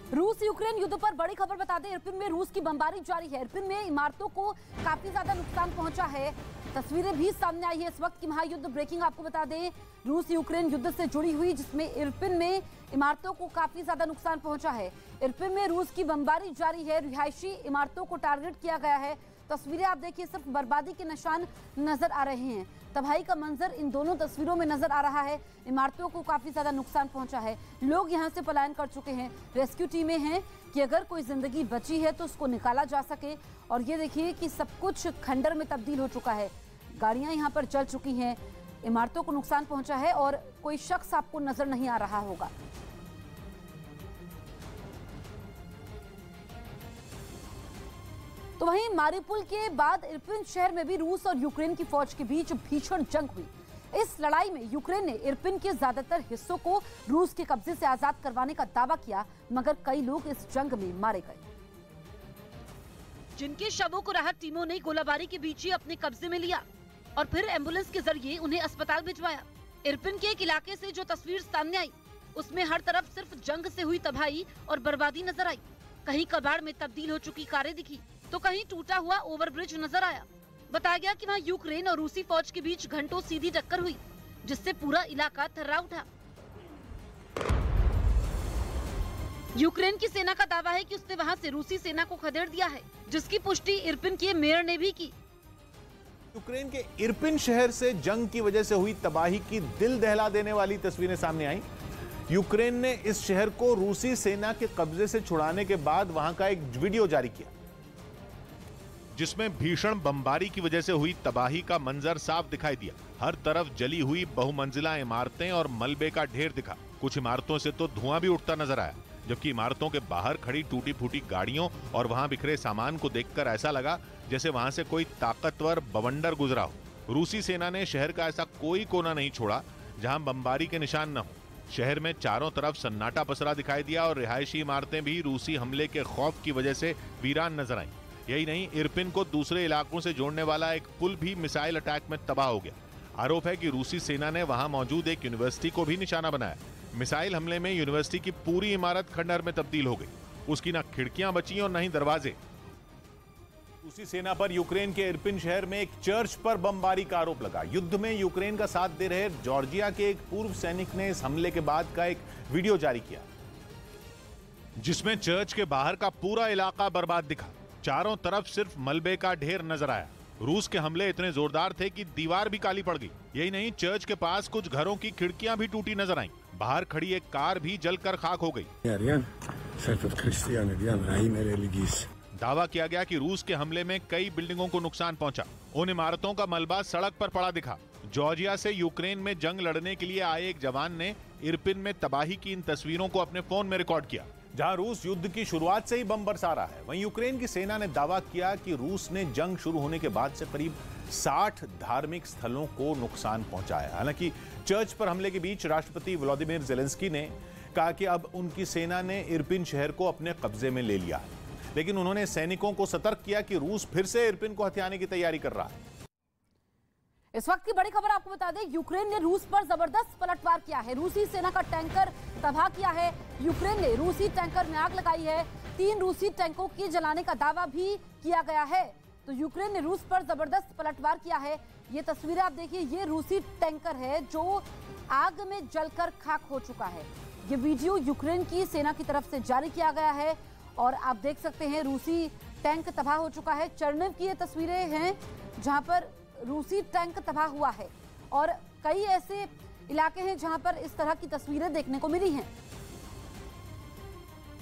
रूस यूक्रेन युद्ध पर बड़ी खबर बता दें, इरपिन में रूस की बमबारी जारी है। इरपिन में इमारतों को काफी ज्यादा नुकसान पहुंचा है। तस्वीरें भी सामने आई है इस वक्त की महायुद्ध ब्रेकिंग आपको बता दें, रूस यूक्रेन युद्ध से जुड़ी हुई, जिसमें इरपिन में इमारतों को काफी ज्यादा नुकसान पहुंचा है। इरपिन में रूस की बमबारी जारी है, रिहायशी इमारतों को टारगेट किया गया है। तस्वीरें आप देखिए, सिर्फ बर्बादी के निशान नजर आ रहे हैं। तबाही का मंजर इन दोनों तस्वीरों में नजर आ रहा है। इमारतों को काफी ज्यादा नुकसान पहुंचा है। लोग यहां से पलायन कर चुके हैं। रेस्क्यू टीमें हैं कि अगर कोई जिंदगी बची है तो उसको निकाला जा सके। और ये देखिए कि सब कुछ खंडर में तब्दील हो चुका है। गाड़ियां यहां पर जल चुकी हैं, इमारतों को नुकसान पहुंचा है और कोई शख्स आपको नजर नहीं आ रहा होगा। तो वहीं मारिपुल के बाद इरपिन शहर में भी रूस और यूक्रेन की फौज के बीच भीषण जंग हुई। इस लड़ाई में यूक्रेन ने इरपिन के ज्यादातर हिस्सों को रूस के कब्जे से आजाद करवाने का दावा किया, मगर कई लोग इस जंग में मारे गए, जिनके शवों को राहत टीमों ने गोलाबारी के बीच ही अपने कब्जे में लिया और फिर एम्बुलेंस के जरिए उन्हें अस्पताल भिजवाया। इरपिन के एक इलाके से जो तस्वीर सामने आई, उसमें हर तरफ सिर्फ जंग से हुई तबाही और बर्बादी नजर आई। कहीं कबाड़ में तब्दील हो चुकी कारें दिखी, तो कहीं टूटा हुआ ओवरब्रिज नजर आया। बताया गया कि वहां यूक्रेन और रूसी फौज के बीच घंटों सीधी टक्कर हुई, जिससे पूरा इलाका थर्रा उठा। यूक्रेन की सेना का दावा है कि उसने वहां से रूसी सेना को खदेड़ दिया है, जिसकी पुष्टि इरपिन के मेयर ने भी की। यूक्रेन के इरपिन शहर से जंग की वजह से हुई तबाही की दिल दहला देने वाली तस्वीरें सामने आई। यूक्रेन ने इस शहर को रूसी सेना के कब्जे से छुड़ाने के बाद वहां का एक वीडियो जारी किया, जिसमें भीषण बमबारी की वजह से हुई तबाही का मंजर साफ दिखाई दिया। हर तरफ जली हुई बहुमंजिला इमारतें और मलबे का ढेर दिखा। कुछ इमारतों से तो धुआं भी उठता नजर आया, जबकि इमारतों के बाहर खड़ी टूटी फूटी गाड़ियों और वहां बिखरे सामान को देखकर ऐसा लगा जैसे वहां से कोई ताकतवर बवंडर गुजरा हो। रूसी सेना ने शहर का ऐसा कोई कोना नहीं छोड़ा जहां बमबारी के निशान न हो। शहर में चारों तरफ सन्नाटा पसरा दिखाई दिया और रिहायशी इमारतें भी रूसी हमले के खौफ की वजह से वीरान नजर आईं। यही नहीं, इरपिन को दूसरे इलाकों से जोड़ने वाला एक पुल भी मिसाइल अटैक में तबाह हो गया। आरोप है कि रूसी सेना ने वहां मौजूद एक यूनिवर्सिटी को भी निशाना बनाया। मिसाइल हमले में यूनिवर्सिटी की पूरी इमारत खंडहर में तब्दील हो गई। उसकी न खिड़कियां बची और न ही दरवाजे। रूसी सेना पर यूक्रेन के इरपिन शहर में एक चर्च पर बमबारी का आरोप लगा। युद्ध में यूक्रेन का साथ दे रहे जॉर्जिया के एक पूर्व सैनिक ने इस हमले के बाद का एक वीडियो जारी किया, जिसमें चर्च के बाहर का पूरा इलाका बर्बाद दिखा। चारों तरफ सिर्फ मलबे का ढेर नजर आया। रूस के हमले इतने जोरदार थे कि दीवार भी काली पड़ गई। यही नहीं, चर्च के पास कुछ घरों की खिड़कियां भी टूटी नजर आईं। बाहर खड़ी एक कार भी जलकर खाक हो गई। दावा किया गया कि रूस के हमले में कई बिल्डिंगों को नुकसान पहुंचा। उन इमारतों का मलबा सड़क पर पड़ा दिखा। जॉर्जिया से यूक्रेन में जंग लड़ने के लिए आए एक जवान ने इरपिन में तबाही की इन तस्वीरों को अपने फोन में रिकॉर्ड किया। जहां रूस युद्ध की शुरुआत से ही बम बरसा रहा है, वहीं यूक्रेन की सेना ने दावा किया कि रूस ने जंग शुरू होने के बाद से करीब 60 धार्मिक स्थलों को नुकसान पहुंचाया। हालांकि चर्च पर हमले के बीच राष्ट्रपति व्लादिमीर ज़ेलेंस्की ने कहा कि अब उनकी सेना ने इरपिन शहर को अपने कब्जे में ले लिया है, लेकिन उन्होंने सैनिकों को सतर्क किया कि रूस फिर से इरपिन को हथियाने की तैयारी कर रहा है। इस वक्त की बड़ी खबर आपको बता दें, यूक्रेन ने रूस पर जबरदस्त पलटवार किया है। रूसी सेना का टैंकर तबाह किया है। यूक्रेन ने रूसी टैंकर में आग लगाई है। 3 रूसी टैंकों की जलाने का दावा भी किया गया है। तो यूक्रेन ने रूस पर जबरदस्त पलटवार किया है। ये तस्वीरें आप देखिए, ये रूसी टैंकर है जो आग में जलकर खाक हो चुका है। ये वीडियो यूक्रेन की सेना की तरफ से जारी किया गया है और आप देख सकते हैं रूसी टैंक तबाह हो चुका है। चरनिव की ये तस्वीरें हैं जहां पर रूसी टैंक तबाह हुआ है और कई ऐसे इलाके हैं जहां पर इस तरह की तस्वीरें देखने को मिली हैं।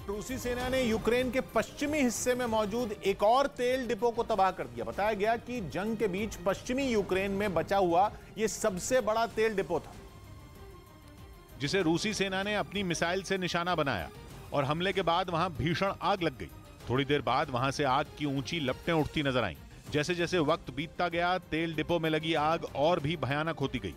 रूसी सेना ने यूक्रेन के पश्चिमी हिस्से में मौजूद एक और तेल डिपो को तबाह कर दिया। बताया गया कि जंग के बीच पश्चिमी यूक्रेन में बचा हुआ यह सबसे बड़ा तेल डिपो था, जिसे रूसी सेना ने अपनी मिसाइल से निशाना बनाया और हमले के बाद वहां भीषण आग लग गई। थोड़ी देर बाद वहां से आग की ऊंची लपटें उठती नजर आईं। जैसे जैसे वक्त बीतता गया, तेल डिपो में लगी आग और भी भयानक होती गई।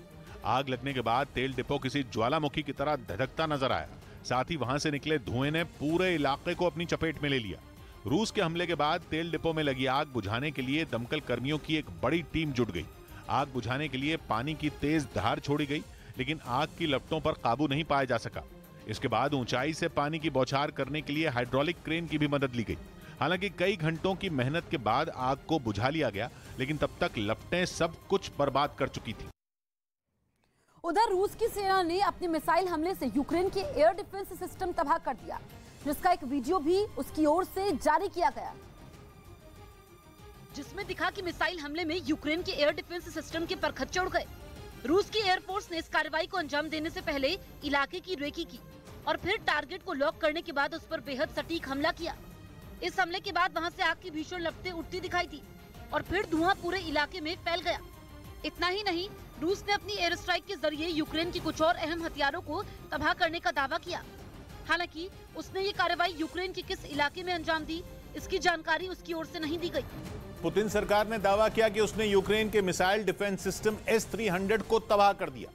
आग लगने के बाद तेल डिपो किसी ज्वालामुखी की तरह धधकता नजर आया। साथ ही वहां से निकले धुएं ने पूरे इलाके को अपनी चपेट में ले लिया। रूस के हमले के बाद तेल डिपो में लगी आग बुझाने के लिए दमकल कर्मियों की एक बड़ी टीम जुट गई। आग बुझाने के लिए पानी की तेज धार छोड़ी गई, लेकिन आग की लपटों पर काबू नहीं पाया जा सका। इसके बाद ऊंचाई से पानी की बौछार करने के लिए हाइड्रोलिक क्रेन की भी मदद ली गई। हालांकि कई घंटों की मेहनत के बाद आग को बुझा लिया गया, लेकिन तब तक लपटें सब कुछ बर्बाद कर चुकी थी। उधर रूस की सेना ने अपने मिसाइल हमले से यूक्रेन के एयर डिफेंस सिस्टम तबाह कर दिया, जिसका एक वीडियो भी उसकी ओर से जारी किया गया, जिसमें दिखा कि मिसाइल हमले में यूक्रेन के एयर डिफेंस सिस्टम के परखच्चे उड़ गए। रूस की एयरफोर्स ने इस कार्रवाई को अंजाम देने से पहले इलाके की रेकी की और फिर टारगेट को लॉक करने के बाद उस पर बेहद सटीक हमला किया। इस हमले के बाद वहां से आग की भीषण लपटें उठती दिखाई दी और फिर धुआं पूरे इलाके में फैल गया। इतना ही नहीं, रूस ने अपनी एयर स्ट्राइक के जरिए यूक्रेन के कुछ और अहम हथियारों को तबाह करने का दावा किया। हालांकि उसने ये कार्रवाई यूक्रेन के किस इलाके में अंजाम दी, इसकी जानकारी उसकी ओर से नहीं दी गई। पुतिन सरकार ने दावा किया कि उसने यूक्रेन के मिसाइल डिफेंस सिस्टम S-300 को तबाह कर दिया।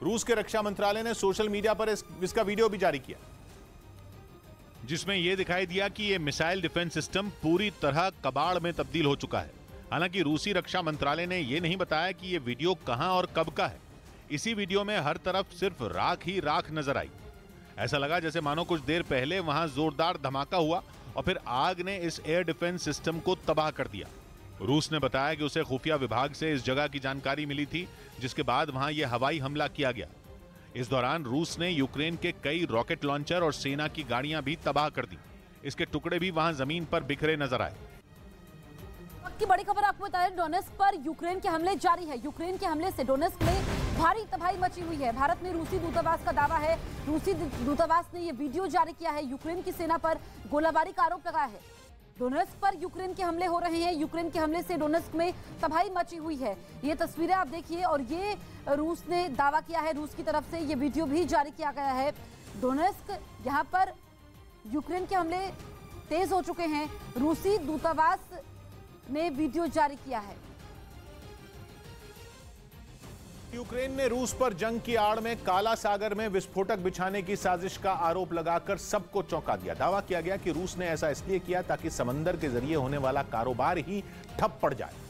रूस के रक्षा मंत्रालय ने सोशल मीडिया पर इसका वीडियो भी जारी किया, जिसमें यह दिखाई दिया कि यह मिसाइल डिफेंस सिस्टम पूरी तरह कबाड़ में तब्दील हो चुका है। हालांकि रूसी रक्षा मंत्रालय ने यह नहीं बताया कि यह वीडियो कहां और कब का है। इसी वीडियो में हर तरफ सिर्फ राख ही राख नजर आई। ऐसा लगा जैसे मानो कुछ देर पहले वहां जोरदार धमाका हुआ और फिर आग ने इस एयर डिफेंस सिस्टम को तबाह कर दिया। रूस ने बताया कि उसे खुफिया विभाग से इस जगह की जानकारी मिली थी, जिसके बाद वहां यह हवाई हमला किया गया। इस दौरान रूस ने यूक्रेन के कई रॉकेट लॉन्चर और सेना की गाड़ियां भी तबाह कर दी। इसके टुकड़े भी वहां जमीन पर बिखरे नजर आए। की बड़ी खबर आपको बता दें, डोनेस्क पर यूक्रेन के हमले जारी है। यूक्रेन के हमले से डोनेस्क में भारी तबाही मची हुई है। भारत में रूसी दूतावास का दावा है, रूसी दूतावास ने यह वीडियो जारी किया है, यूक्रेन की सेना पर गोलाबारी का आरोप लगाया है। डोनेस्क पर यूक्रेन के हमले हो रहे हैं। यूक्रेन के हमले से डोनेस्क में तबाही मची हुई है। ये तस्वीरें आप देखिए और ये रूस ने दावा किया है, रूस की तरफ से ये वीडियो भी जारी किया गया है। डोनेस्क यहाँ पर यूक्रेन के हमले तेज हो चुके हैं। रूसी दूतावास ने वीडियो जारी किया है। यूक्रेन ने रूस पर जंग की आड़ में काला सागर में विस्फोटक बिछाने की साजिश का आरोप लगाकर सबको चौंका दिया। दावा किया गया कि रूस ने ऐसा इसलिए किया ताकि समंदर के जरिए होने वाला कारोबार ही ठप पड़ जाए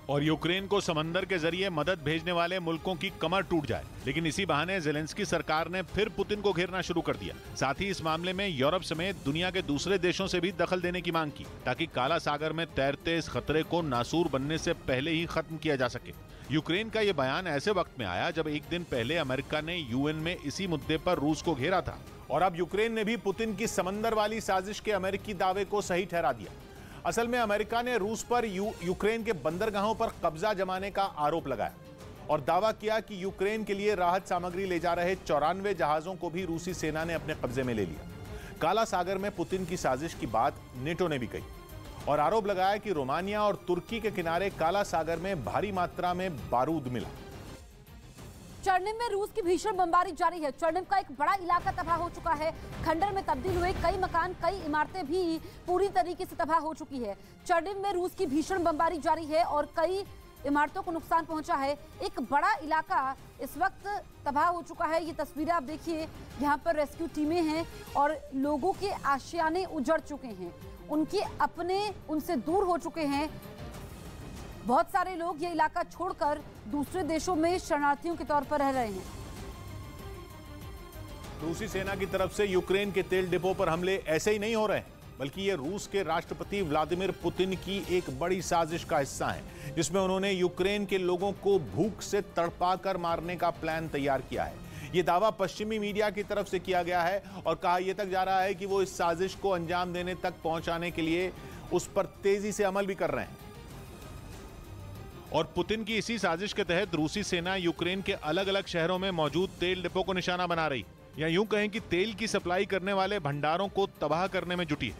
और यूक्रेन को समंदर के जरिए मदद भेजने वाले मुल्कों की कमर टूट जाए। लेकिन इसी बहाने ज़ेलेंस्की सरकार ने फिर पुतिन को घेरना शुरू कर दिया। साथ ही इस मामले में यूरोप समेत दुनिया के दूसरे देशों से भी दखल देने की मांग की, ताकि काला सागर में तैरते इस खतरे को नासूर बनने से पहले ही खत्म किया जा सके। यूक्रेन का यह बयान ऐसे वक्त में आया जब एक दिन पहले अमेरिका ने यूएन में इसी मुद्दे पर रूस को घेरा था और अब यूक्रेन ने भी पुतिन की समंदर वाली साजिश के अमेरिकी दावे को सही ठहरा दिया। असल में अमेरिका ने रूस पर यूक्रेन के बंदरगाहों पर कब्जा जमाने का आरोप लगाया और दावा किया कि यूक्रेन के लिए राहत सामग्री ले जा रहे 94 जहाजों को भी रूसी सेना ने अपने कब्जे में ले लिया। काला सागर में पुतिन की साजिश की बात नेटो ने भी कही और आरोप लगाया कि रोमानिया और तुर्की के किनारे काला सागर में भारी मात्रा में बारूद मिला। चर्निव में रूस की भीषण बमबारी जारी है। चर्निव का एक बड़ा इलाका तबाह हो चुका है। खंडर में तब्दील हुए कई मकान, कई इमारतें भी पूरी तरीके से तबाह हो चुकी है। चर्निव में रूस की भीषण बमबारी जारी है और कई इमारतों को नुकसान पहुंचा है। एक बड़ा इलाका इस वक्त तबाह हो चुका है। ये तस्वीरें आप देखिए, यहाँ पर रेस्क्यू टीमें हैं और लोगों के आशियाने उजड़ चुके हैं, उनके अपने उनसे दूर हो चुके हैं। बहुत सारे लोग ये इलाका छोड़कर दूसरे देशों में शरणार्थियों के तौर पर रह रहे हैं। रूसी सेना की तरफ से यूक्रेन के तेल डिपो पर हमले ऐसे ही नहीं हो रहे हैं, बल्कि ये रूस के राष्ट्रपति व्लादिमीर पुतिन की एक बड़ी साजिश का हिस्सा है, जिसमें उन्होंने यूक्रेन के लोगों को भूख से तड़पाकर मारने का प्लान तैयार किया है। ये दावा पश्चिमी मीडिया की तरफ से किया गया है और कहा यह तक जा रहा है कि वो इस साजिश को अंजाम देने तक पहुंचाने के लिए उस पर तेजी से अमल भी कर रहे हैं। और पुतिन की इसी साजिश के तहत रूसी सेना यूक्रेन के अलग अलग शहरों में मौजूद तेल डिपो को निशाना बना रही, या यूं कहें कि तेल की सप्लाई करने वाले भंडारों को तबाह करने में जुटी है।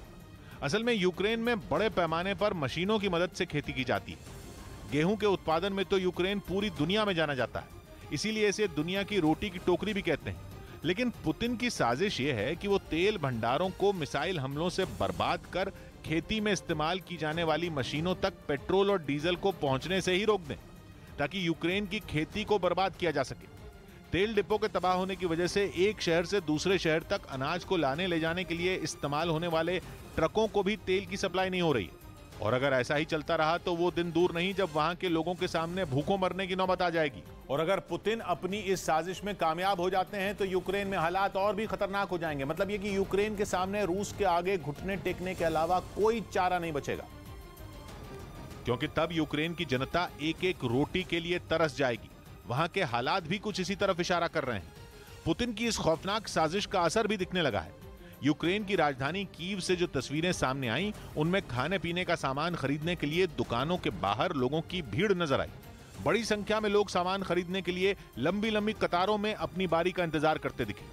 असल में यूक्रेन में बड़े पैमाने पर मशीनों की मदद से खेती की जाती है। गेहूं के उत्पादन में तो यूक्रेन पूरी दुनिया में जाना जाता है, इसीलिए इसे दुनिया की रोटी की टोकरी भी कहते हैं। लेकिन पुतिन की साजिश यह है कि वो तेल भंडारों को मिसाइल हमलों से बर्बाद कर खेती में इस्तेमाल की जाने वाली मशीनों तक पेट्रोल और डीजल को पहुंचने से ही रोक दें, ताकि यूक्रेन की खेती को बर्बाद किया जा सके। तेल डिपो के तबाह होने की वजह से एक शहर से दूसरे शहर तक अनाज को लाने ले जाने के लिए इस्तेमाल होने वाले ट्रकों को भी तेल की सप्लाई नहीं हो रही है। और अगर ऐसा ही चलता रहा तो वो दिन दूर नहीं जब वहां के लोगों के सामने भूखों मरने की नौबत आ जाएगी। और अगर पुतिन अपनी इस साजिश में कामयाब हो जाते हैं तो यूक्रेन में हालात और भी खतरनाक हो जाएंगे। मतलब ये कि यूक्रेन के सामने रूस के आगे घुटने टेकने के अलावा कोई चारा नहीं बचेगा, क्योंकि तब यूक्रेन की जनता एक एक रोटी के लिए तरस जाएगी। वहां के हालात भी कुछ इसी तरफ इशारा कर रहे हैं। पुतिन की इस खौफनाक साजिश का असर भी दिखने लगा है। यूक्रेन की राजधानी कीव से जो तस्वीरें सामने आईं, उनमें खाने पीने का सामान खरीदने के लिए दुकानों के बाहर लोगों की भीड़ नजर आई। बड़ी संख्या में लोग सामान खरीदने के लिए लंबी लंबी कतारों में अपनी बारी का इंतजार करते दिखे।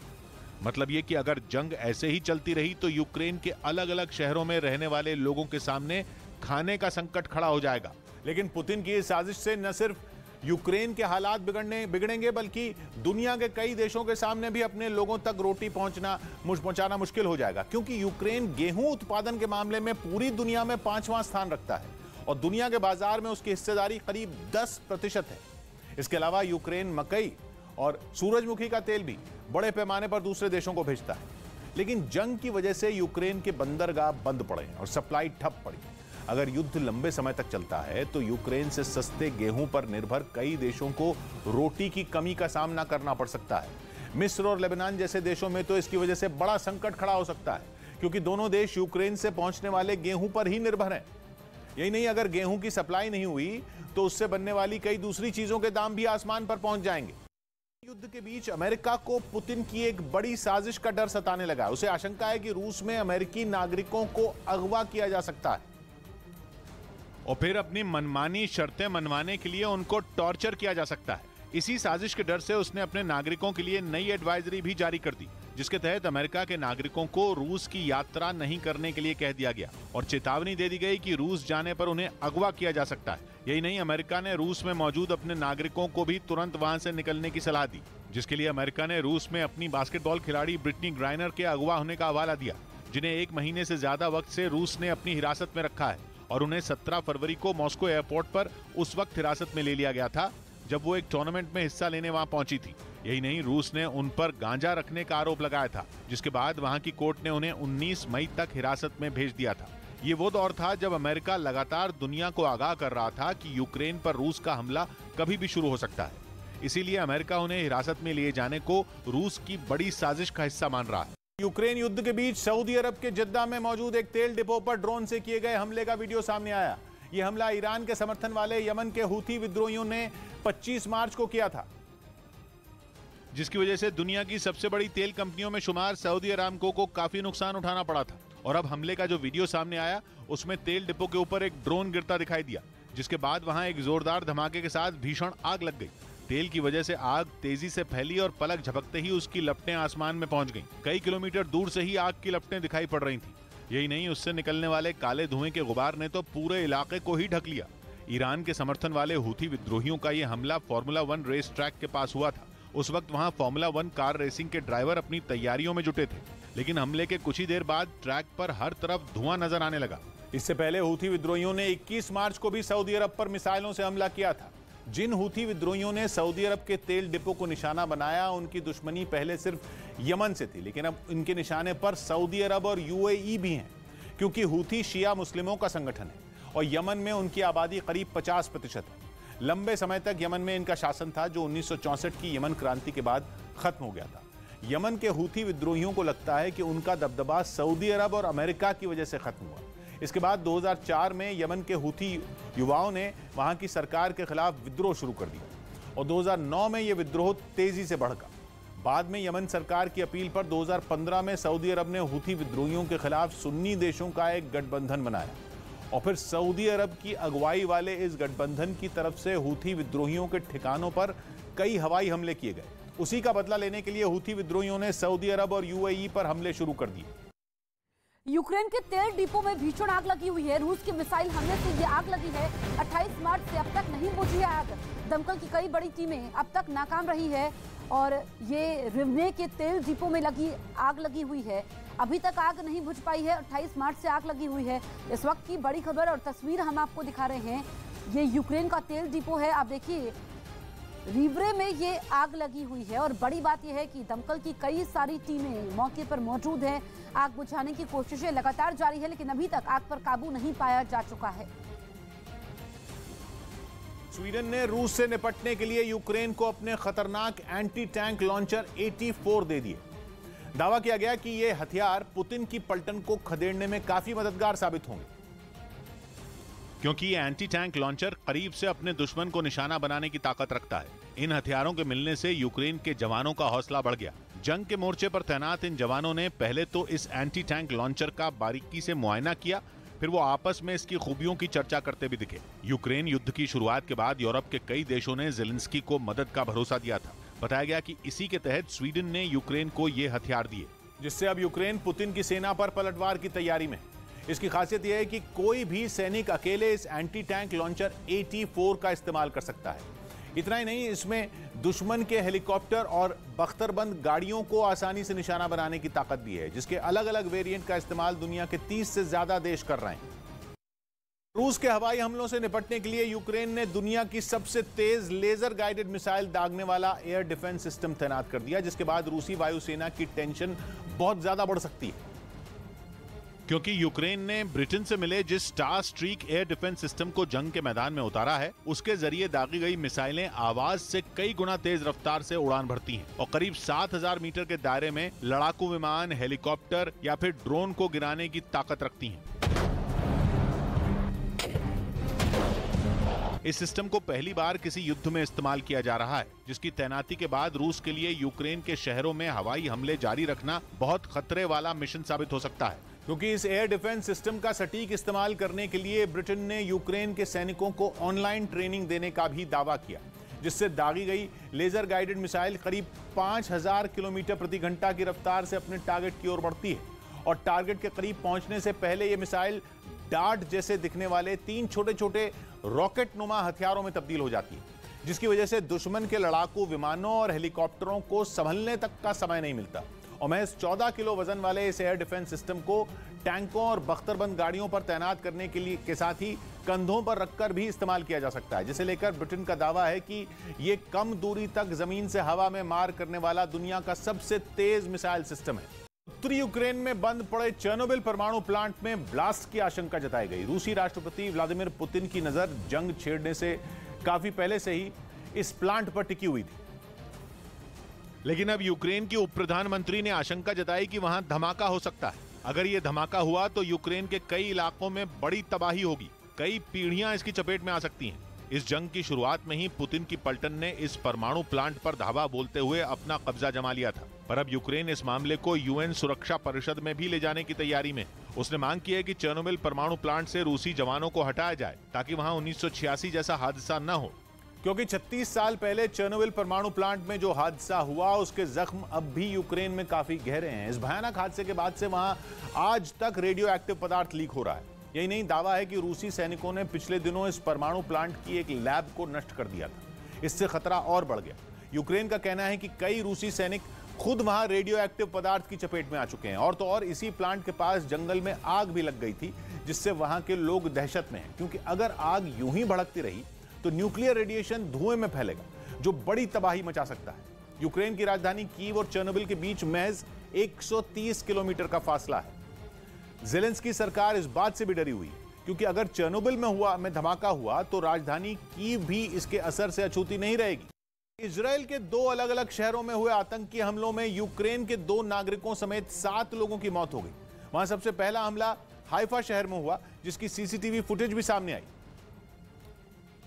मतलब ये कि अगर जंग ऐसे ही चलती रही तो यूक्रेन के अलग अलग शहरों में रहने वाले लोगों के सामने खाने का संकट खड़ा हो जाएगा। लेकिन पुतिन की इस साजिश से न सिर्फ यूक्रेन के हालात बिगड़ेंगे बल्कि दुनिया के कई देशों के सामने भी अपने लोगों तक रोटी पहुंचाना मुश्किल हो जाएगा, क्योंकि यूक्रेन गेहूं उत्पादन के मामले में पूरी दुनिया में 5वां स्थान रखता है और दुनिया के बाजार में उसकी हिस्सेदारी करीब 10% है। इसके अलावा यूक्रेन मकई और सूरजमुखी का तेल भी बड़े पैमाने पर दूसरे देशों को भेजता है। लेकिन जंग की वजह से यूक्रेन के बंदरगाह बंद पड़े और सप्लाई ठप पड़ी। अगर युद्ध लंबे समय तक चलता है तो यूक्रेन से सस्ते गेहूं पर निर्भर कई देशों को रोटी की कमी का सामना करना पड़ सकता है। मिस्र और लेबनान जैसे देशों में तो इसकी वजह से बड़ा संकट खड़ा हो सकता है, क्योंकि दोनों देश यूक्रेन से पहुंचने वाले गेहूं पर ही निर्भर हैं। यही नहीं, अगर गेहूं की सप्लाई नहीं हुई तो उससे बनने वाली कई दूसरी चीजों के दाम भी आसमान पर पहुंच जाएंगे। युद्ध के बीच अमेरिका को पुतिन की एक बड़ी साजिश का डर सताने लगा। उसे आशंका है कि रूस में अमेरिकी नागरिकों को अगवा किया जा सकता है और फिर अपनी मनमानी शर्तें मनवाने के लिए उनको टॉर्चर किया जा सकता है। इसी साजिश के डर से उसने अपने नागरिकों के लिए नई एडवाइजरी भी जारी कर दी, जिसके तहत अमेरिका के नागरिकों को रूस की यात्रा नहीं करने के लिए कह दिया गया और चेतावनी दे दी गई कि रूस जाने पर उन्हें अगवा किया जा सकता है। यही नहीं, अमेरिका ने रूस में मौजूद अपने नागरिकों को भी तुरंत वहां से निकलने की सलाह दी, जिसके लिए अमेरिका ने रूस में अपनी बास्केटबॉल खिलाड़ी ब्रिटनी ग्राइनर के अगवा होने का हवाला दिया, जिन्हें 1 महीने से ज्यादा वक्त से रूस ने अपनी हिरासत में रखा है और उन्हें 17 फरवरी को मॉस्को एयरपोर्ट पर उस वक्त हिरासत में ले लिया गया था जब वो एक टूर्नामेंट में हिस्सा लेने वहां पहुंची थी। यही नहीं, रूस ने उन पर गांजा रखने का आरोप लगाया था, जिसके बाद वहां की कोर्ट ने उन्हें 19 मई तक हिरासत में भेज दिया था। ये वो दौर था जब अमेरिका लगातार दुनिया को आगाह कर रहा था कि यूक्रेन पर रूस का हमला कभी भी शुरू हो सकता है। इसीलिए अमेरिका उन्हें हिरासत में लिए जाने को रूस की बड़ी साजिश का हिस्सा मान रहा है। यूक्रेन युद्ध के बीच सऊदी अरब के जद्दा में मौजूद एक तेल डिपो पर ड्रोन से किए गए हमले का वीडियो सामने आया। यह हमला ईरान के समर्थन वाले यमन के हूथी विद्रोहियों ने 25 मार्च को किया था, जिसकी वजह से दुनिया की सबसे बड़ी तेल कंपनियों में शुमार सऊदी अरामको को काफी नुकसान उठाना पड़ा था। और अब हमले का जो वीडियो सामने आया उसमें तेल डिपो के ऊपर एक ड्रोन गिरता दिखाई दिया, जिसके बाद वहां एक जोरदार धमाके के साथ भीषण आग लग गई। तेल की वजह से आग तेजी से फैली और पलक झपकते ही उसकी लपटें आसमान में पहुंच गईं। कई किलोमीटर दूर से ही आग की लपटें दिखाई पड़ रही थी। यही नहीं, उससे निकलने वाले काले धुएं के गुबार ने तो पूरे इलाके को ही ढक लिया। ईरान के समर्थन वाले हूथी विद्रोहियों का यह हमला फॉर्मूला 1 रेस ट्रैक के पास हुआ था। उस वक्त वहां फॉर्मूला 1 कार रेसिंग के ड्राइवर अपनी तैयारियों में जुटे थे, लेकिन हमले के कुछ ही देर बाद ट्रैक पर हर तरफ धुआं नजर आने लगा। इससे पहले हूथी विद्रोहियों ने 21 मार्च को भी सऊदी अरब पर मिसाइलों से हमला किया था। जिन हूथी विद्रोहियों ने सऊदी अरब के तेल डिपो को निशाना बनाया, उनकी दुश्मनी पहले सिर्फ यमन से थी, लेकिन अब इनके निशाने पर सऊदी अरब और यूएई भी हैं, क्योंकि हूथी शिया मुस्लिमों का संगठन है और यमन में उनकी आबादी करीब 50% है। लंबे समय तक यमन में इनका शासन था, जो 1964 की यमन क्रांति के बाद खत्म हो गया था। यमन के हूथी विद्रोहियों को लगता है कि उनका दबदबा सऊदी अरब और अमेरिका की वजह से खत्म हुआ। इसके बाद 2004 में यमन के हूथी युवाओं ने वहां की सरकार के खिलाफ विद्रोह शुरू कर दिया और 2009 में यह विद्रोह तेजी से बढ़ गया। बाद में यमन सरकार की अपील पर 2015 में सऊदी अरब ने हूथी विद्रोहियों के खिलाफ सुन्नी देशों का एक गठबंधन बनाया और फिर सऊदी अरब की अगुवाई वाले इस गठबंधन की तरफ से हूथी विद्रोहियों के ठिकानों पर कई हवाई हमले किए गए। उसी का बदला लेने के लिए हूथी विद्रोहियों ने सऊदी अरब और यूएई पर हमले शुरू कर दिए। यूक्रेन के तेल डिपो में भीषण आग लगी हुई है। रूस के मिसाइल हमले से ये आग लगी है। 28 मार्च से अब तक नहीं बुझी है आग। दमकल की कई बड़ी टीमें अब तक नाकाम रही है और ये रिवने के तेल डिपो में आग लगी हुई है। अभी तक आग नहीं बुझ पाई है। 28 मार्च से आग लगी हुई है। इस वक्त की बड़ी खबर और तस्वीर हम आपको दिखा रहे हैं। ये यूक्रेन का तेल डिपो है। आप देखिए, रिवरे में ये आग लगी हुई है और बड़ी बात यह है कि दमकल की कई सारी टीमें मौके पर मौजूद हैं। आग बुझाने की कोशिशें लगातार जारी है, लेकिन अभी तक आग पर काबू नहीं पाया जा चुका है। स्वीडन ने रूस से निपटने के लिए यूक्रेन को अपने खतरनाक एंटी टैंक लॉन्चर 84 दे दिए। दावा किया गया कि ये हथियार पुतिन की पलटन को खदेड़ने में काफी मददगार साबित होंगे, क्योंकि ये एंटी टैंक लॉन्चर करीब से अपने दुश्मन को निशाना बनाने की ताकत रखता है। इन हथियारों के मिलने से यूक्रेन के जवानों का हौसला बढ़ गया। जंग के मोर्चे पर तैनात इन जवानों ने पहले तो इस एंटी टैंक लॉन्चर का बारीकी से मुआयना किया, फिर वो आपस में इसकी खूबियों की चर्चा करते भी दिखे। यूक्रेन युद्ध की शुरुआत के बाद यूरोप के कई देशों ने ज़ेलेंस्की को मदद का भरोसा दिया था। बताया गया कि इसी के तहत स्वीडन ने यूक्रेन को ये हथियार दिए, जिससे अब यूक्रेन पुतिन की सेना पर पलटवार की तैयारी में। इसकी खासियत यह है कि कोई भी सैनिक अकेले इस एंटी टैंक लॉन्चर 84 का इस्तेमाल कर सकता है। इतना ही नहीं, इसमें दुश्मन के हेलीकॉप्टर और बख्तरबंद गाड़ियों को आसानी से निशाना बनाने की ताकत भी है, जिसके अलग अलग वेरिएंट का इस्तेमाल दुनिया के 30 से ज्यादा देश कर रहे हैं। रूस के हवाई हमलों से निपटने के लिए यूक्रेन ने दुनिया की सबसे तेज लेजर गाइडेड मिसाइल दागने वाला एयर डिफेंस सिस्टम तैनात कर दिया, जिसके बाद रूसी वायुसेना की टेंशन बहुत ज्यादा बढ़ सकती है, क्योंकि यूक्रेन ने ब्रिटेन से मिले जिस star streak air defence system को जंग के मैदान में उतारा है, उसके जरिए दागी गई मिसाइलें आवाज से कई गुना तेज रफ्तार से उड़ान भरती हैं और करीब 7000 मीटर के दायरे में लड़ाकू विमान, हेलीकॉप्टर या फिर ड्रोन को गिराने की ताकत रखती हैं। इस सिस्टम को पहली बार किसी युद्ध में इस्तेमाल किया जा रहा है, जिसकी तैनाती के बाद रूस के लिए यूक्रेन के शहरों में हवाई हमले जारी रखना बहुत खतरे वाला मिशन साबित हो सकता है। क्योंकि इस एयर डिफेंस सिस्टम का सटीक इस्तेमाल करने के लिए ब्रिटेन ने यूक्रेन के सैनिकों को ऑनलाइन ट्रेनिंग देने का भी दावा किया, जिससे दागी गई लेजर गाइडेड मिसाइल करीब 5000 किलोमीटर प्रति घंटा की रफ्तार से अपने टारगेट की ओर बढ़ती है और टारगेट के करीब पहुंचने से पहले ये मिसाइल डार्ट जैसे दिखने वाले 3 छोटे छोटे रॉकेट नुमा हथियारों में तब्दील हो जाती है, जिसकी वजह से दुश्मन के लड़ाकू विमानों और हेलीकॉप्टरों को संभलने तक का समय नहीं मिलता। और महज 14 किलो वजन वाले इस एयर डिफेंस सिस्टम को टैंकों और बख्तरबंद गाड़ियों पर तैनात करने के साथ ही कंधों पर रखकर भी इस्तेमाल किया जा सकता है, जिसे लेकर ब्रिटेन का दावा है कि यह कम दूरी तक जमीन से हवा में मार करने वाला दुनिया का सबसे तेज मिसाइल सिस्टम है। उत्तरी यूक्रेन में बंद पड़े चेर्नोबिल परमाणु प्लांट में ब्लास्ट की आशंका जताई गई। रूसी राष्ट्रपति व्लादिमीर पुतिन की नजर जंग छेड़ने से काफी पहले से ही इस प्लांट पर टिकी हुई थी, लेकिन अब यूक्रेन की उप प्रधानमंत्री ने आशंका जताई कि वहां धमाका हो सकता है। अगर ये धमाका हुआ तो यूक्रेन के कई इलाकों में बड़ी तबाही होगी, कई पीढ़ियां इसकी चपेट में आ सकती हैं। इस जंग की शुरुआत में ही पुतिन की पलटन ने इस परमाणु प्लांट पर धावा बोलते हुए अपना कब्जा जमा लिया था, पर अब यूक्रेन इस मामले को यूएन सुरक्षा परिषद में भी ले जाने की तैयारी में। उसने मांग की है कि चेर्नोबिल परमाणु प्लांट से रूसी जवानों को हटाया जाए ताकि वहां 1986 जैसा हादसा न हो, क्योंकि 36 साल पहले चेर्नोबिल परमाणु प्लांट में जो हादसा हुआ उसके जख्म अब भी यूक्रेन में काफी गहरे हैं। इस भयानक हादसे के बाद से वहां आज तक रेडियो एक्टिव पदार्थ लीक हो रहा है। यही नहीं, दावा है कि रूसी सैनिकों ने पिछले दिनों इस परमाणु प्लांट की एक लैब को नष्ट कर दिया था। इससे खतरा और बढ़ गया। यूक्रेन का कहना है कि कई रूसी सैनिक खुद वहां रेडियो एक्टिव पदार्थ की चपेट में आ चुके हैं। और तो और इसी प्लांट के पास जंगल में आग भी लग गई थी, जिससे वहां के लोग दहशत में हैं, क्योंकि अगर आग यूं ही भड़कती रही तो न्यूक्लियर रेडिएशन धुएं में फैलेगा, जो बड़ी तबाही मचा सकता है। यूक्रेन की राजधानी कीव और चेर्नोबिल के बीच महज 130 किलोमीटर का फासला है। ज़ेलेंस्की सरकार इस बात से भी डरी हुई है, क्योंकि अगर चेर्नोबिल में धमाका हुआ तो राजधानी कीव भी इसके असर से अछूती नहीं रहेगी। इजराइल के 2 अलग अलग शहरों में हुए आतंकी हमलों में यूक्रेन के 2 नागरिकों समेत 7 लोगों की मौत हो गई। वहां सबसे पहला हमला हाइफा शहर में हुआ, जिसकी सीसीटीवी फुटेज भी सामने आई,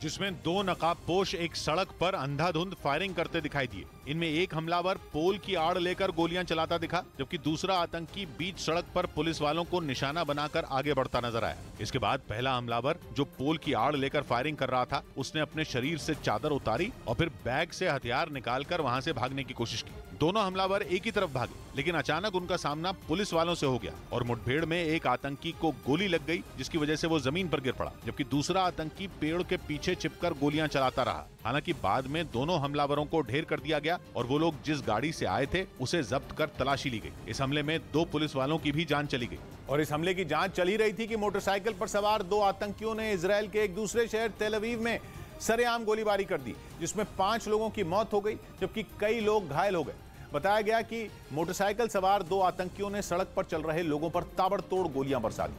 जिसमें 2 नकाबपोश एक सड़क पर अंधाधुंध फायरिंग करते दिखाई दिए। इनमें एक हमलावर पोल की आड़ लेकर गोलियां चलाता दिखा, जबकि दूसरा आतंकी बीच सड़क पर पुलिस वालों को निशाना बनाकर आगे बढ़ता नजर आया। इसके बाद पहला हमलावर, जो पोल की आड़ लेकर फायरिंग कर रहा था, उसने अपने शरीर से चादर उतारी और फिर बैग से हथियार निकालकर वहां से भागने की कोशिश की। दोनों हमलावर एक ही तरफ भागे, लेकिन अचानक उनका सामना पुलिस वालों से हो गया और मुठभेड़ में एक आतंकी को गोली लग गई, जिसकी वजह से वो जमीन पर गिर पड़ा, जबकि दूसरा आतंकी पेड़ के पीछे छिपकर गोलियां चलाता रहा। हालांकि बाद में दोनों हमलावरों को ढेर कर दिया गया और वो लोग जिस गाड़ी से आए थे उसे जब्त कर तलाशी ली गई। इस हमले में 2 पुलिस वालों की भी जान चली गई। और इस हमले की जांच चल ही रही थी कि मोटरसाइकिल पर सवार 2 आतंकियों ने इजराइल के एक दूसरे शहर तेल अवीव में सरेआम गोलीबारी कर दी, जिसमें 5 लोगों की मौत हो गई, जबकि कई लोग घायल हो गए। बताया गया कि मोटरसाइकिल सवार 2 आतंकियों ने सड़क पर चल रहे लोगों पर ताबड़तोड़ गोलियां बरसा दी।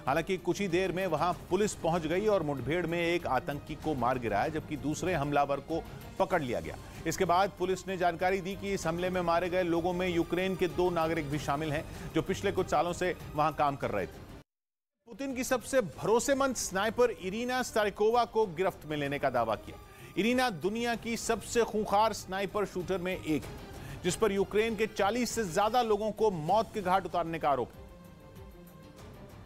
हालांकि कुछ ही देर में वहां पुलिस पहुंच गई और मुठभेड़ में एक आतंकी को मार गिराया, जबकि दूसरे हमलावर को पकड़ लिया गया। इसके बाद पुलिस ने जानकारी दी कि इस हमले में मारे गए लोगों में यूक्रेन के 2 नागरिक भी शामिल हैं, जो पिछले कुछ सालों से वहां काम कर रहे थे। पुतिन की सबसे भरोसेमंद स्नाइपर इरिना स्टारिकोवा को गिरफ्त में लेने का दावा किया। इरिना दुनिया की सबसे खूंखार स्नाइपर शूटर में एक है, जिस पर यूक्रेन के 40 से ज्यादा लोगों को मौत के घाट उतारने का आरोप है,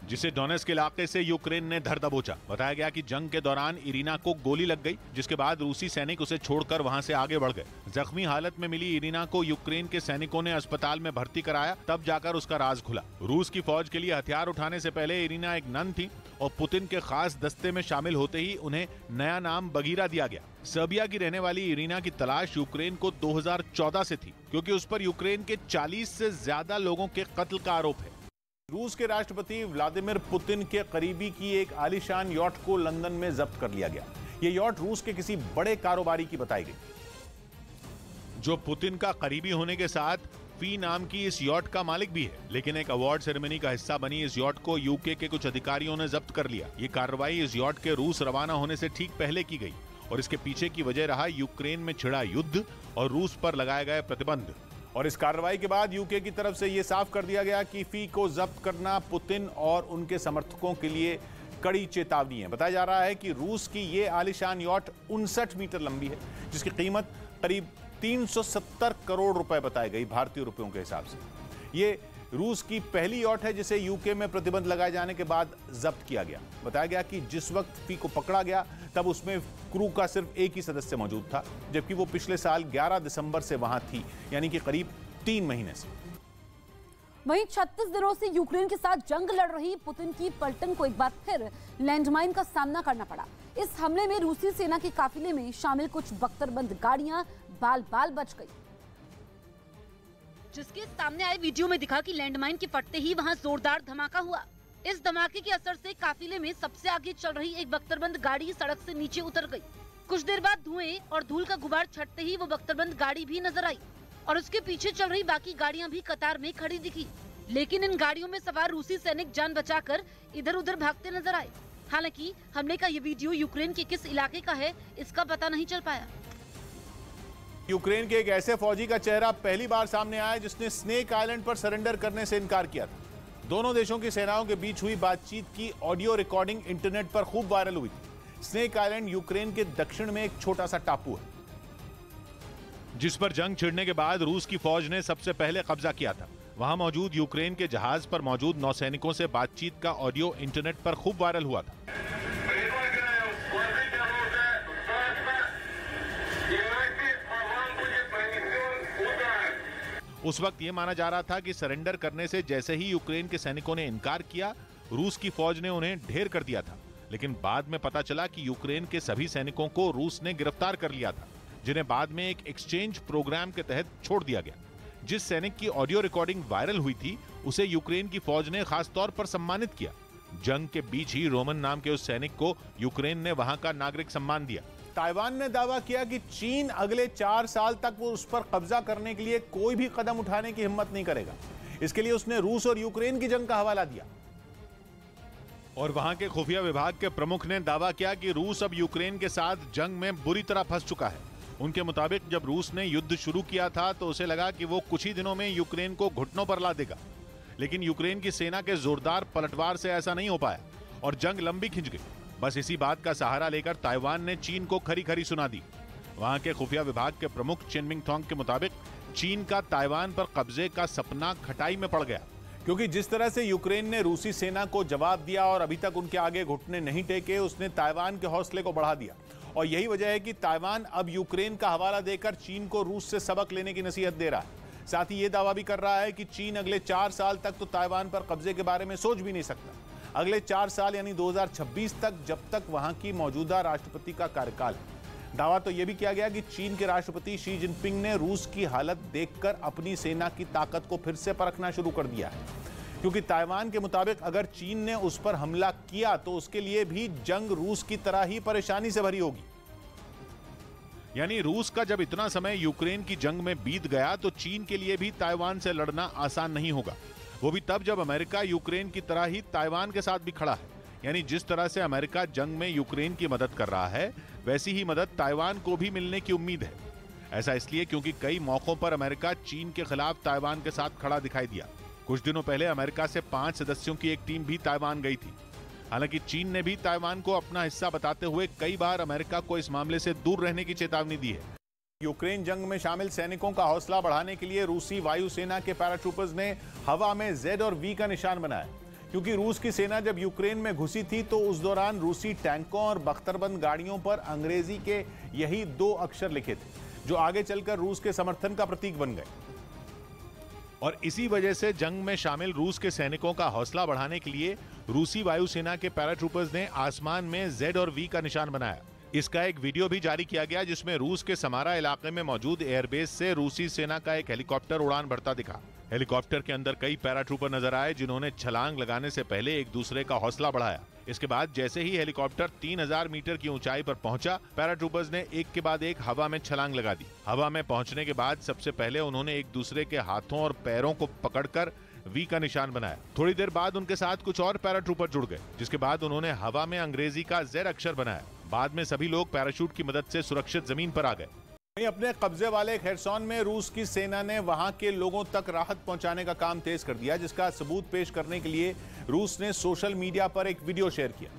जिसे डोनेट्स्क इलाके से यूक्रेन ने धर दबोचा। बताया गया कि जंग के दौरान इरिना को गोली लग गई, जिसके बाद रूसी सैनिक उसे छोड़कर वहां से आगे बढ़ गए। जख्मी हालत में मिली इरिना को यूक्रेन के सैनिकों ने अस्पताल में भर्ती कराया, तब जाकर उसका राज खुला। रूस की फौज के लिए हथियार उठाने से पहले इरिना एक नन थी और पुतिन के खास दस्ते में शामिल होते ही उन्हें नया नाम बगीरा दिया गया। सर्बिया की रहने वाली इरिना की तलाश यूक्रेन को 2014 से थी, क्योंकि उस पर यूक्रेन के 40 से ज्यादा लोगों के कत्ल का आरोप है। रूस के राष्ट्रपति व्लादिमीर पुतिन के करीबी की एक आलीशान यॉट को लंदन में जब्त कर लिया गया। यह यॉट रूस के किसी बड़े कारोबारी की बताई गई, जो पुतिन का करीबी होने के साथ फी नाम की इस यॉट का मालिक भी है। लेकिन एक अवार्ड सेरेमनी का हिस्सा बनी इस यॉट को यूके के कुछ अधिकारियों ने जब्त कर लिया। ये कार्रवाई इस यॉट के रूस रवाना होने से ठीक पहले की गई और इसके पीछे की वजह रहा यूक्रेन में छिड़ा युद्ध और रूस पर लगाए गए प्रतिबंध। और इस कार्रवाई के बाद यूके की तरफ से यह साफ कर दिया गया कि फी को जब्त करना पुतिन और उनके समर्थकों के लिए कड़ी चेतावनी है। बताया जा रहा है कि रूस की यह आलीशान यॉट 59 मीटर लंबी है, जिसकी कीमत करीब 370 करोड़ रुपए बताई गई भारतीय रुपयों के हिसाब से। ये रूस की पहली यॉट है जिसे यूके में प्रतिबंध लगाए जाने के बाद जब्त किया गया। बताया गया कि जिस वक्त फी को पकड़ा गया तब उसमें क्रू का सिर्फ एक ही सदस्य मौजूद था, जबकि वो पिछले साल 11 दिसंबर से वहां थी, यानी कि करीब 3 महीने से। वहीं 36 दिनों से यूक्रेन के साथ जंग लड़ रही पुतिन की पलटन को एक बार फिर लैंडमाइन का सामना करना पड़ा। इस हमले में रूसी सेना के काफिले में शामिल कुछ बख्तरबंद गाड़ियां बाल बाल बच गई, जिसके सामने आए वीडियो में दिखा कि लैंडमाइन के फटते ही वहां जोरदार धमाका हुआ। इस धमाके के असर से काफिले में सबसे आगे चल रही एक बख्तरबंद गाड़ी सड़क से नीचे उतर गई। कुछ देर बाद धुएं और धूल का गुबार छटते ही वो बख्तरबंद गाड़ी भी नजर आई और उसके पीछे चल रही बाकी गाड़ियां भी कतार में खड़ी दिखी। लेकिन इन गाड़ियों में सवार रूसी सैनिक जान बचाकर इधर उधर भागते नजर आए। हालांकि हमले का ये वीडियो यूक्रेन के किस इलाके का है, इसका पता नहीं चल पाया। यूक्रेन के एक ऐसे फौजी का चेहरा पहली बार सामने आया जिसने स्नेक आइलैंड पर सरेंडर करने से इनकार किया था। दोनों देशों की सेनाओं के बीच हुई बातचीत की ऑडियो रिकॉर्डिंग इंटरनेट पर खूब वायरल हुई थी। स्नेक आइलैंड यूक्रेन के दक्षिण में एक छोटा सा टापू है, जिस पर जंग छिड़ने के बाद रूस की फौज ने सबसे पहले कब्जा किया था। वहां मौजूद यूक्रेन के जहाज पर मौजूद नौसैनिकों से बातचीत का ऑडियो इंटरनेट पर खूब वायरल हुआ था। उस वक्त ये माना जा रहा था कि सरेंडर करने से जैसे ही यूक्रेन के सैनिकों ने इनकार किया, रूस की फौज ने उन्हें ढेर कर दिया था। लेकिन बाद में पता चला कि यूक्रेन के सभी सैनिकों को रूस ने गिरफ्तार कर लिया था, जिन्हें बाद में एक एक्सचेंज प्रोग्राम के तहत छोड़ दिया गया। जिस सैनिक की ऑडियो रिकॉर्डिंग वायरल हुई थी, उसे यूक्रेन की फौज ने खास तौर पर सम्मानित किया। जंग के बीच ही रोमन नाम के उस सैनिक को यूक्रेन ने वहां का नागरिक सम्मान दिया। ताइवान ने दावा किया कि चीन अगले 4 साल तक वो उस पर कब्जा करने के लिए कोई भी कदम उठाने की हिम्मत नहीं करेगा। इसके लिए उसने रूस और यूक्रेन की जंग का हवाला दिया। और वहां के खुफिया विभाग के प्रमुख ने दावा किया कि रूस अब यूक्रेन के साथ जंग में बुरी तरह फंस चुका है। उनके मुताबिक जब रूस ने युद्ध शुरू किया था तो उसे लगा कि वो कुछ ही दिनों में यूक्रेन को घुटनों पर ला देगा, लेकिन यूक्रेन की सेना के जोरदार पलटवार से ऐसा नहीं हो पाया और जंग लंबी खिंच गई। बस इसी बात का सहारा लेकर ताइवान ने चीन को खरी खरी सुना दी। वहां के खुफिया विभाग के प्रमुख चिन मिंग थोंग के मुताबिक चीन का ताइवान पर कब्जे का सपना खटाई में पड़ गया, क्योंकि जिस तरह से यूक्रेन ने रूसी सेना को जवाब दिया और अभी तक उनके आगे घुटने नहीं टेके, उसने ताइवान के हौसले को बढ़ा दिया। और यही वजह है कि ताइवान अब यूक्रेन का हवाला देकर चीन को रूस से सबक लेने की नसीहत दे रहा है। साथ ही यह दावा भी कर रहा है कि चीन अगले 4 साल तक तो ताइवान पर कब्जे के बारे में सोच भी नहीं सकता। अगले 4 साल यानी 2026 तक, जब तक वहां की मौजूदा राष्ट्रपति का कार्यकाल है। दावा तो यह भी किया गया कि चीन के राष्ट्रपति शी जिनपिंग ने रूस की हालत देखकर अपनी सेना की ताकत को फिर से परखना शुरू कर दिया है, क्योंकि ताइवान के मुताबिक अगर चीन ने उस पर हमला किया तो उसके लिए भी जंग रूस की तरह ही परेशानी से भरी होगी। यानी रूस का जब इतना समय यूक्रेन की जंग में बीत गया तो चीन के लिए भी ताइवान से लड़ना आसान नहीं होगा। वो भी तब जब अमेरिका यूक्रेन की तरह ही ताइवान के साथ भी खड़ा है। यानी जिस तरह से अमेरिका जंग में यूक्रेन की मदद कर रहा है, वैसी ही मदद ताइवान को भी मिलने की उम्मीद है। ऐसा इसलिए क्योंकि कई मौकों पर अमेरिका चीन के खिलाफ ताइवान के साथ खड़ा दिखाई दिया। कुछ दिनों पहले अमेरिका से 5 सदस्यों की एक टीम भी ताइवान गई थी। हालांकि चीन ने भी ताइवान को अपना हिस्सा बताते हुए कई बार अमेरिका को इस मामले से दूर रहने की चेतावनी दी है। यूक्रेन जंग में शामिल सैनिकों का हौसला बढ़ाने के लिए रूसी वायुसेना के पैराट्रूपर्स ने हवा में Z और V का निशान बनाया, क्योंकि रूस की सेना जब यूक्रेन में घुसी थी तो उस दौरान रूसी टैंकों और बख्तरबंद गाड़ियों पर अंग्रेजी के यही 2 अक्षर लिखे थे, जो आगे चलकर रूस के समर्थन का प्रतीक बन गए। और इसी वजह से जंग में शामिल रूस के सैनिकों का हौसला बढ़ाने के लिए रूसी वायुसेना के पैराट्रूपर्स ने आसमान में Z और V का निशान बनाया। इसका एक वीडियो भी जारी किया गया, जिसमें रूस के समारा इलाके में मौजूद एयरबेस से रूसी सेना का एक हेलीकॉप्टर उड़ान भरता दिखा। हेलीकॉप्टर के अंदर कई पैराट्रूपर नजर आए, जिन्होंने छलांग लगाने से पहले एक दूसरे का हौसला बढ़ाया। इसके बाद जैसे ही हेलीकॉप्टर 3000 मीटर की ऊंचाई पर पहुंचा, पैराट्रूपर्स ने एक के बाद एक हवा में छलांग लगा दी। हवा में पहुंचने के बाद सबसे पहले उन्होंने एक दूसरे के हाथों और पैरों को पकड़कर V का निशान बनाया। थोड़ी देर बाद उनके साथ कुछ और पैराट्रूपर जुड़ गए, जिसके बाद उन्होंने हवा में अंग्रेजी का Z अक्षर बनाया। बाद में सभी लोग पैराशूट की मदद से सुरक्षित जमीन पर आ गए। वहीं अपने कब्जे वाले खेरसौन में रूस की सेना ने वहां के लोगों तक राहत पहुंचाने का काम तेज कर दिया, जिसका सबूत पेश करने के लिए रूस ने सोशल मीडिया पर एक वीडियो शेयर किया,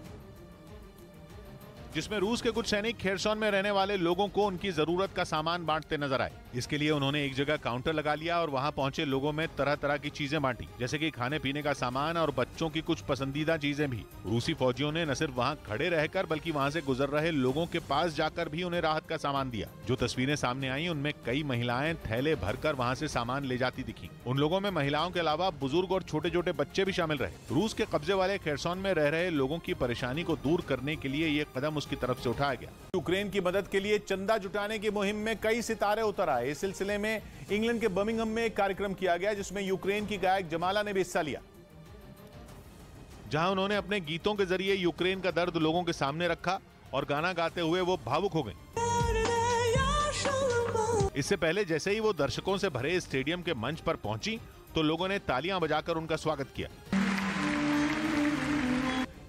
जिसमें रूस के कुछ सैनिक खेरसौन में रहने वाले लोगों को उनकी जरूरत का सामान बांटते नजर आए। इसके लिए उन्होंने एक जगह काउंटर लगा लिया और वहां पहुंचे लोगों में तरह तरह की चीजें बांटी, जैसे कि खाने पीने का सामान और बच्चों की कुछ पसंदीदा चीजें भी। रूसी फौजियों ने न सिर्फ वहां खड़े रहकर बल्कि वहां से गुजर रहे लोगों के पास जाकर भी उन्हें राहत का सामान दिया। जो तस्वीरें सामने आई, उनमें कई महिलाएं थैले भरकर वहां से सामान ले जाती दिखी। उन लोगों में महिलाओं के अलावा बुजुर्ग और छोटे छोटे बच्चे भी शामिल रहे। रूस के कब्जे वाले खेरसौन में रह रहे लोगों की परेशानी को दूर करने के लिए ये कदम उसकी तरफ से उठाया गया। यूक्रेन की मदद के लिए चंदा जुटाने की मुहिम में कई सितारे उतर आए। इस सिलसिले में इंग्लैंड के बर्मिंघम में एक कार्यक्रम किया गया, जिसमें यूक्रेन की गायक जमाला ने भी हिस्सा लिया, जहां उन्होंने अपने गीतों के जरिए यूक्रेन का दर्द लोगों के सामने रखा और गाना गाते हुए वो भावुक हो गई। इससे पहले जैसे ही वो दर्शकों से भरे स्टेडियम के मंच पर पहुंची तो लोगों ने तालियां बजाकर उनका स्वागत किया।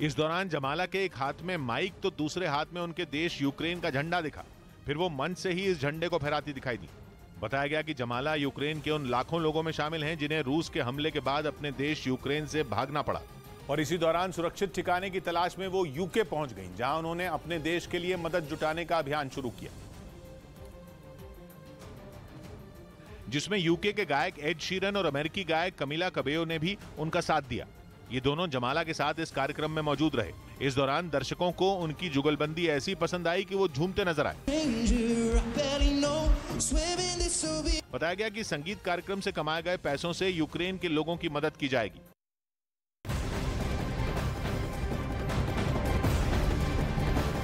इस दौरान जमाला के एक हाथ में माइक तो दूसरे हाथ में उनके देश यूक्रेन का झंडा दिखा। फिर वो मंच से ही इस झंडे को फहराती दिखाई दी। बताया गया कि जमाला यूक्रेन के उन लाखों लोगों में शामिल हैं जिन्हें रूस के हमले के बाद अपने देश यूक्रेन से भागना पड़ा। और इसी दौरान सुरक्षित ठिकाने की तलाश में वो यूके पहुंच गईं, जहां उन्होंने अपने देश के लिए मदद जुटाने का अभियान शुरू किया, जिसमें यूके के गायक एड शीरन और अमेरिकी गायक कमिला कबेयो ने भी उनका साथ दिया। ये दोनों जमाला के साथ इस कार्यक्रम में मौजूद रहे। इस दौरान दर्शकों को उनकी जुगलबंदी ऐसी पसंद आई कि वो झूमते नजर आए। बताया गया कि संगीत कार्यक्रम से कमाए गए पैसों से यूक्रेन के लोगों की मदद की जाएगी।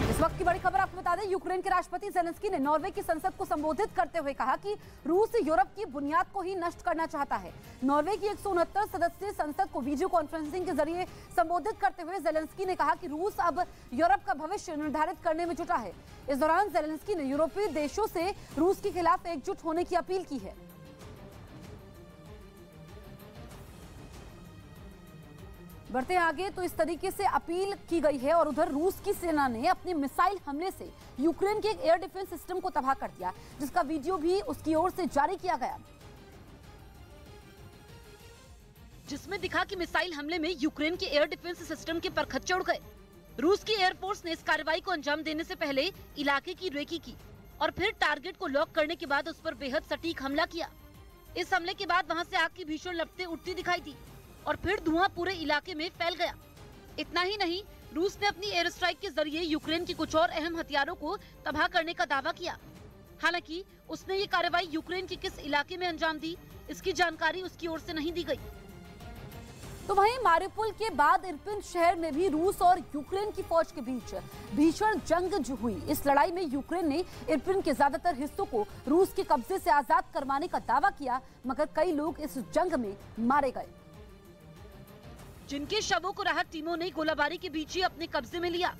इस वक्त की बड़ी खबर आपको बता दें, यूक्रेन के राष्ट्रपति जेलेंस्की ने नॉर्वे की संसद को संबोधित करते हुए कहा कि रूस यूरोप की बुनियाद को ही नष्ट करना चाहता है। नॉर्वे की 169 सदस्यीय संसद को वीडियो कॉन्फ्रेंसिंग के जरिए संबोधित करते हुए जेलेंस्की ने कहा कि रूस अब यूरोप का भविष्य निर्धारित करने में जुटा है। इस दौरान जेलेंस्की ने यूरोपीय देशों से रूस के खिलाफ एकजुट होने की अपील की है। बढ़ते आगे तो इस तरीके से अपील की गई है और उधर रूस की सेना ने अपने मिसाइल हमले से यूक्रेन के एक एयर डिफेंस सिस्टम को तबाह कर दिया, जिसका वीडियो भी उसकी ओर से जारी किया गया, जिसमें दिखा कि मिसाइल हमले में यूक्रेन के एयर डिफेंस सिस्टम के परखच्चे उड़ गए। रूस की एयरफोर्स ने इस कार्रवाई को अंजाम देने से पहले इलाके की रेकी की और फिर टारगेट को लॉक करने के बाद उस पर बेहद सटीक हमला किया। इस हमले के बाद वहां से आग की भीषण लपटें उठती दिखाई दी और फिर धुआं पूरे इलाके में फैल गया। इतना ही नहीं, रूस ने अपनी एयर स्ट्राइक के जरिए यूक्रेन के कुछ और अहम हथियारों को तबाह करने का दावा किया। हालांकि उसने ये कार्रवाई यूक्रेन के किस इलाके में अंजाम दी, इसकी जानकारी उसकी ओर से नहीं दी गई। तो वहीं मारिउपोल के बाद इरपिन शहर में भी रूस और यूक्रेन की फौज के बीच भीषण जंग हुई। इस लड़ाई में यूक्रेन ने इरपिन के ज्यादातर हिस्सों को रूस के कब्जे से आजाद करवाने का दावा किया, मगर कई लोग इस जंग में मारे गए। जिनके शवों को राहत टीमों ने गोलाबारी के बीच ही अपने कब्जे में लिया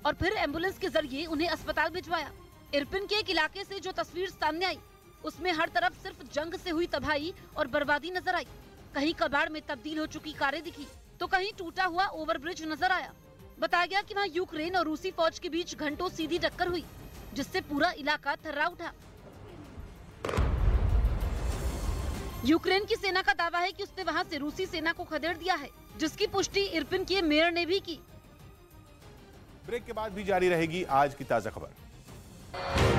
और फिर एम्बुलेंस के जरिए उन्हें अस्पताल भिजवाया। इरपिन के एक इलाके से जो तस्वीर सामने आई, उसमें हर तरफ सिर्फ जंग से हुई तबाही और बर्बादी नजर आई। कहीं कबाड़ में तब्दील हो चुकी कारें दिखी तो कहीं टूटा हुआ ओवरब्रिज नजर आया। बताया गया कि वहाँ यूक्रेन और रूसी फौज के बीच घंटों सीधी टक्कर हुई, जिससे पूरा इलाका थर्रा उठा। यूक्रेन की सेना का दावा है कि उसने वहां से रूसी सेना को खदेड़ दिया है, जिसकी पुष्टि इरपिन के मेयर ने भी की। ब्रेक के बाद भी जारी रहेगी आज की ताजा खबर।